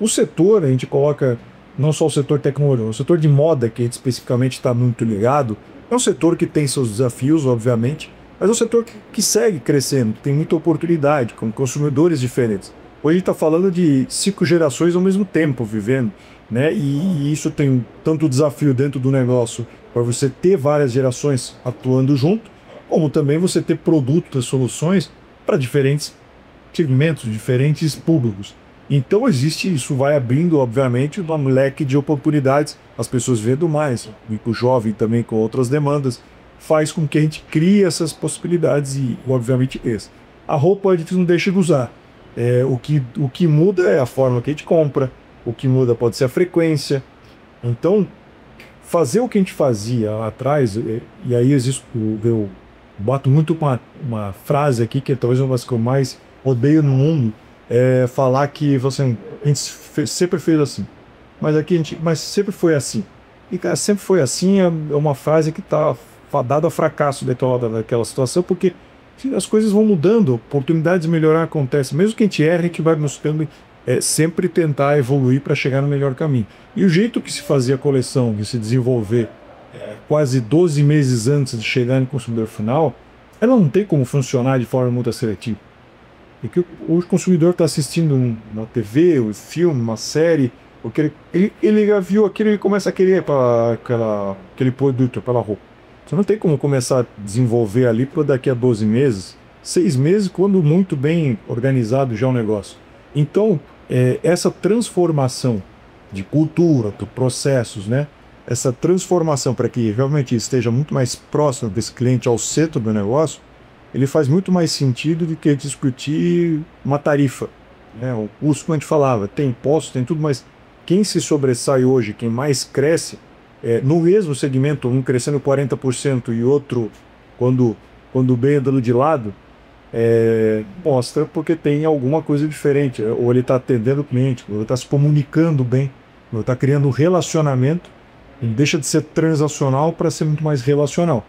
O setor, a gente coloca não só o setor tecnológico, o setor de moda, que a gente especificamente está muito ligado, é um setor que tem seus desafios, obviamente, mas é um setor que segue crescendo, tem muita oportunidade, com consumidores diferentes. Hoje a gente está falando de 5 gerações ao mesmo tempo vivendo, né? E isso tem tanto desafio dentro do negócio para você ter várias gerações atuando junto, como também você ter produtos e soluções para diferentes segmentos, diferentes públicos. Então isso vai abrindo, obviamente, um leque de oportunidades, as pessoas vendo mais, o jovem também com outras demandas, faz com que a gente crie essas possibilidades e, obviamente, esse. A roupa a gente não deixa de usar. O que muda é a forma que a gente compra, o que muda pode ser a frequência. Então, fazer o que a gente fazia lá atrás, e aí eu boto muito uma frase aqui, que é talvez uma das que eu mais odeio no mundo, é falar que a gente sempre fez assim. Mas sempre foi assim. E cara, sempre foi assim é uma frase que está fadada a fracasso daquela situação, porque as coisas vão mudando, oportunidades de melhorar acontecem. Mesmo que a gente erre, a gente vai buscando sempre tentar evoluir para chegar no melhor caminho. E o jeito que se fazia a coleção, de se desenvolver quase 12 meses antes de chegar no consumidor final, ela não tem como funcionar de forma muito seletiva. Porque o consumidor está assistindo uma TV, um filme, uma série, ele já viu aquilo e começa a querer aquele produto, aquela roupa. Você não tem como começar a desenvolver ali para daqui a 12 meses, 6 meses, quando muito bem organizado já é um negócio. Então, essa transformação de cultura, de processos, né, essa transformação para que realmente esteja muito mais próximo desse cliente ao centro do negócio, ele faz muito mais sentido do que discutir uma tarifa. Né? O custo, como a gente falava, tem imposto, tem tudo, mas quem se sobressai hoje, quem mais cresce, no mesmo segmento, um crescendo 40% e outro, quando bem andando de lado, mostra porque tem alguma coisa diferente. Ou ele está atendendo o cliente, ou ele está se comunicando bem, ou está criando um relacionamento, ele deixa de ser transacional para ser muito mais relacional.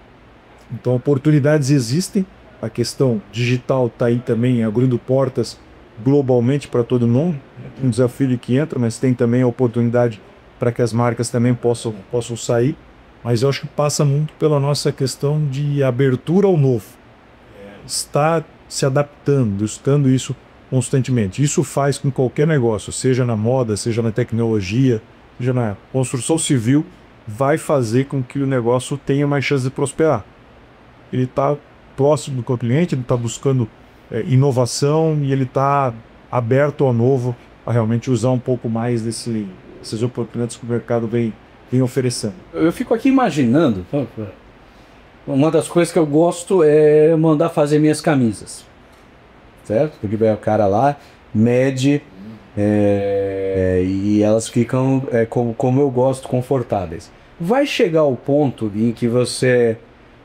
Então oportunidades existem, a questão digital está aí também abrindo portas globalmente para todo mundo, um desafio que entra, mas tem também a oportunidade para que as marcas também possam sair, mas eu acho que passa muito pela nossa questão de abertura ao novo, está se adaptando, buscando isso constantemente. Isso faz com qualquer negócio, seja na moda, seja na tecnologia, seja na construção civil, vai fazer com que o negócio tenha mais chance de prosperar. Ele está próximo do cliente, ele está buscando inovação e ele está aberto ao novo, a realmente usar um pouco mais dessas oportunidades que o mercado vem oferecendo. Eu fico aqui imaginando, uma das coisas que eu gosto é mandar fazer minhas camisas, certo? Porque vai o cara lá, mede, e elas ficam como eu gosto, confortáveis. Vai chegar o ponto em que você,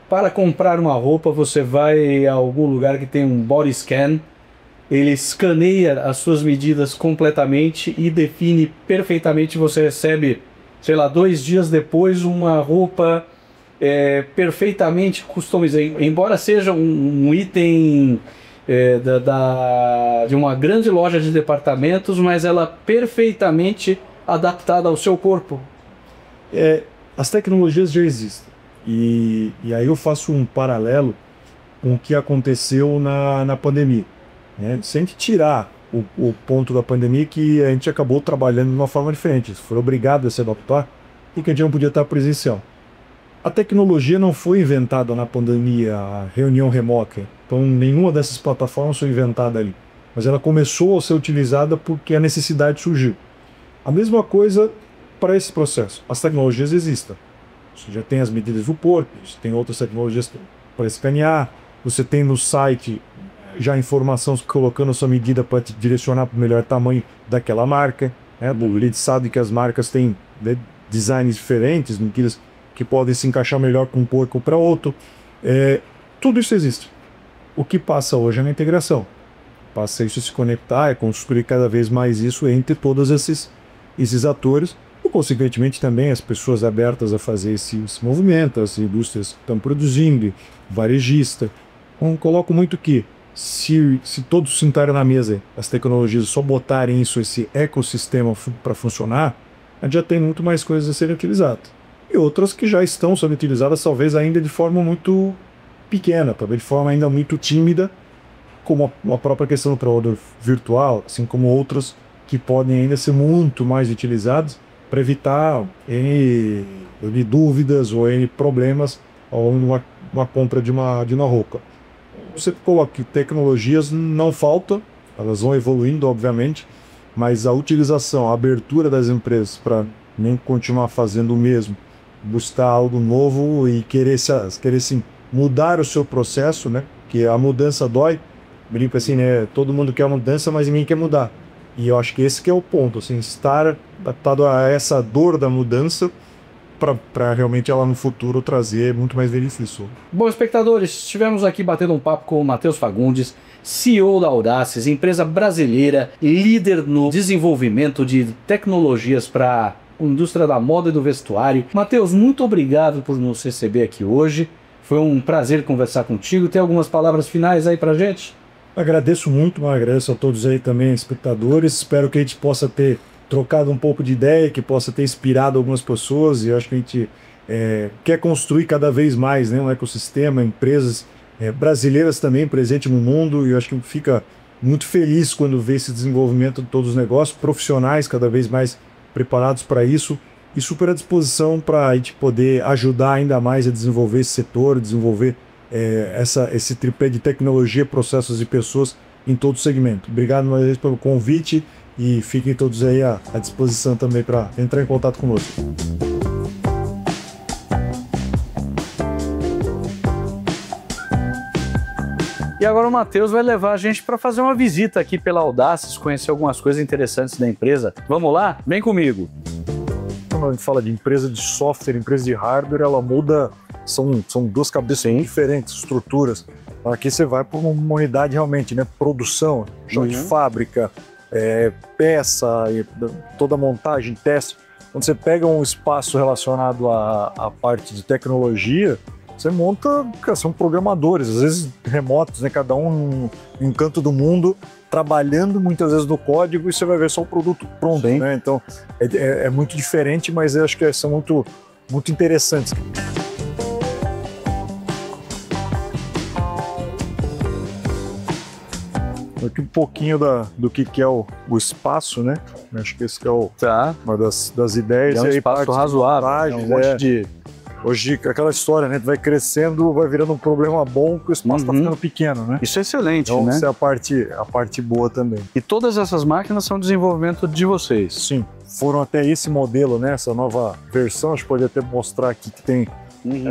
para comprar uma roupa, você vai a algum lugar que tem um body scan, ele escaneia as suas medidas completamente e define perfeitamente, você recebe, sei lá, 2 dias depois uma roupa perfeitamente customizada, embora seja um item de uma grande loja de departamentos, mas ela perfeitamente adaptada ao seu corpo. As tecnologias já existem e aí eu faço um paralelo com o que aconteceu na pandemia. Se a gente tirar o ponto da pandemia, que a gente acabou trabalhando de uma forma diferente, foi obrigado a se adaptar porque a gente não podia estar presencial. A tecnologia não foi inventada na pandemia, a reunião remota, então nenhuma dessas plataformas foi inventada ali, mas ela começou a ser utilizada porque a necessidade surgiu. A mesma coisa para esse processo, as tecnologias existem. Você já tem as medidas do corpo, você tem outras tecnologias para escanear, você tem no site já informação colocando a sua medida para te direcionar para o melhor tamanho daquela marca. Ele sabe que as marcas têm designs diferentes, medidas que podem se encaixar melhor com um corpo para outro. Tudo isso existe. O que passa hoje é na integração. Passa isso a se conectar, construir cada vez mais isso entre todos esses atores, e consequentemente também as pessoas abertas a fazer esse movimento, as indústrias que estão produzindo, varejista. Então, coloco muito que se todos sentarem na mesa, as tecnologias só botarem isso, esse ecossistema para funcionar, a gente já tem muito mais coisas a serem utilizadas. E outras que já estão sendo utilizadas, talvez ainda de forma muito pequena, talvez de forma ainda muito tímida, como a própria questão do trabalho virtual, assim como outras que podem ainda ser muito mais utilizadas para evitar N dúvidas ou N problemas ao uma compra de uma roupa. Você coloca que tecnologias não faltam, elas vão evoluindo, obviamente, mas a utilização, a abertura das empresas para nem continuar fazendo o mesmo, buscar algo novo e querer sim, mudar o seu processo, né? Que a mudança dói. Brinco assim, né? Todo mundo quer mudança, mas ninguém quer mudar. E eu acho que esse que é o ponto, assim, estar adaptado a essa dor da mudança para realmente ela no futuro trazer muito mais benefício. Bom, espectadores, estivemos aqui batendo um papo com o Matheus Fagundes, CEO da Audaces, empresa brasileira, líder no desenvolvimento de tecnologias para a indústria da moda e do vestuário. Matheus, muito obrigado por nos receber aqui hoje. Foi um prazer conversar contigo. Tem algumas palavras finais aí pra gente? Agradeço muito, agradeço a todos aí também, espectadores. Espero que a gente possa ter trocado um pouco de ideia, que possa ter inspirado algumas pessoas, e eu acho que a gente quer construir cada vez mais, né, um ecossistema, empresas brasileiras também presentes no mundo, e eu acho que fica muito feliz quando vê esse desenvolvimento de todos os negócios, profissionais cada vez mais preparados para isso, e super à disposição para a gente poder ajudar ainda mais a desenvolver esse setor, desenvolver esse tripé de tecnologia, processos e pessoas em todo o segmento. Obrigado mais uma vez pelo convite e fiquem todos aí à disposição também para entrar em contato conosco. E agora o Matheus vai levar a gente para fazer uma visita aqui pela Audaces, conhecer algumas coisas interessantes da empresa. Vamos lá? Vem comigo. Quando a gente fala de empresa de software, empresa de hardware, ela muda, são duas cabeças diferentes, estruturas. Aqui você vai para uma unidade realmente, né? Produção, chão de fábrica, peça, toda a montagem, teste. Quando você pega um espaço relacionado à parte de tecnologia, você monta, são programadores, às vezes remotos, né? Cada um em um canto do mundo, trabalhando muitas vezes no código, e você vai ver só o produto pronto, né? Então é muito diferente, mas eu acho que são muito interessantes. Aqui um pouquinho do que é o espaço, né? Acho que esse que é uma das ideias. É um espaço razoável, um monte de... Hoje, aquela história, né? Vai crescendo, vai virando um problema bom, que o espaço está ficando pequeno, né? Isso é excelente, então, né? Essa é a parte boa também. E todas essas máquinas são desenvolvimento de vocês? Sim. Foram até esse modelo, né? Essa nova versão, a gente pode até mostrar aqui que tem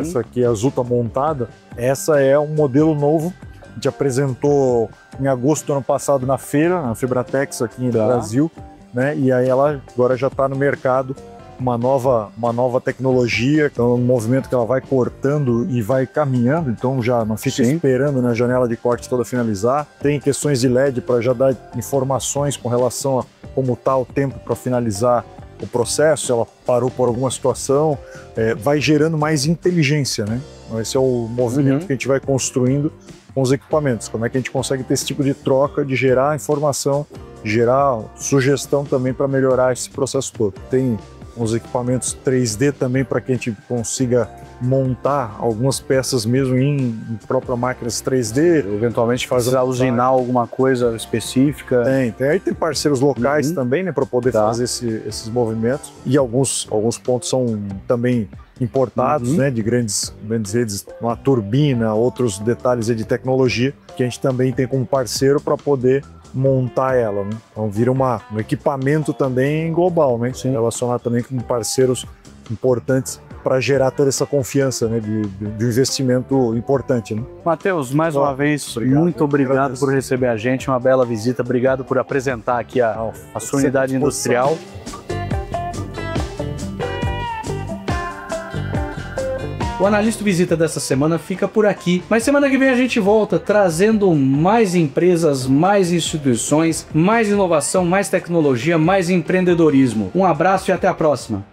essa aqui, a azul tá montada. Essa é um modelo novo. A gente apresentou em agosto do ano passado na feira, na Fibratex aqui no Brasil, né? E aí ela agora já está no mercado, uma nova tecnologia, então é um movimento que ela vai cortando e vai caminhando, então já não fica esperando na janela de corte toda finalizar. Tem questões de LED para já dar informações com relação a como está o tempo para finalizar o processo, se ela parou por alguma situação, vai gerando mais inteligência, né? Esse é o movimento que a gente vai construindo com os equipamentos. Como é que a gente consegue ter esse tipo de troca, de gerar informação, gerar sugestão também para melhorar esse processo todo. Tem uns equipamentos 3D também para que a gente consiga montar algumas peças mesmo em próprias máquinas 3D. Eventualmente fazer usinar alguma coisa específica. Aí tem parceiros locais também, né, para poder fazer esses movimentos. E alguns pontos são também importados, né, de grandes redes, uma turbina, outros detalhes de tecnologia que a gente também tem como parceiro para poder montar ela, né? Então vira um equipamento também global, né? Relacionado também com parceiros importantes para gerar toda essa confiança, né, de investimento importante, né? Matheus, mais uma vez, muito obrigado por receber a gente, uma bela visita, obrigado por apresentar aqui a sua unidade industrial. O Analista Visita dessa semana fica por aqui, mas semana que vem a gente volta trazendo mais empresas, mais instituições, mais inovação, mais tecnologia, mais empreendedorismo. Um abraço e até a próxima!